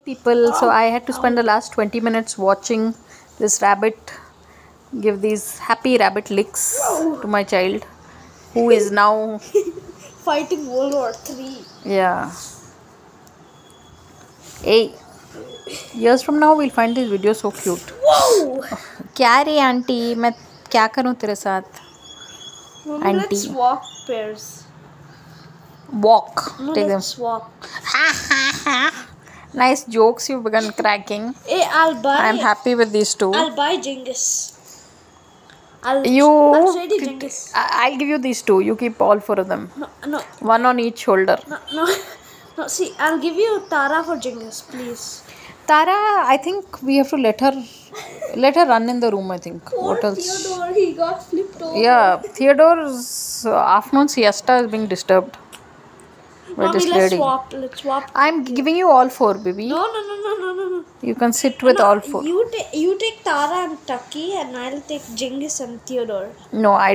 People, so I had to spend the last 20 minutes watching this rabbit give these happy rabbit licks to my child, who is now fighting World War III. Yeah. Hey, years from now we'll find this video so cute. Whoa! क्या रे aunty, मैं क्या करूँ तेरे साथ? Mama, let's walk pairs. Walk. No, Take them. let's walk. Nice jokes you've begun cracking. Hey, I'm happy with these two. I'll buy Genghis. I'll trade Genghis. I'll give you these two. You keep all four of them. No. One on each shoulder. No. See, I'll give you Tara for Genghis, please. Tara, I think we have to let her run in the room, I think. Poor What else? Theodore, he got flipped over. Yeah, Theodore's afternoon siesta is being disturbed by this lady. Let's swap. I'm giving you all four, baby. No. You can sit with all four. You take Tara and Tucky, and I'll take Genghis and Theodore. No, I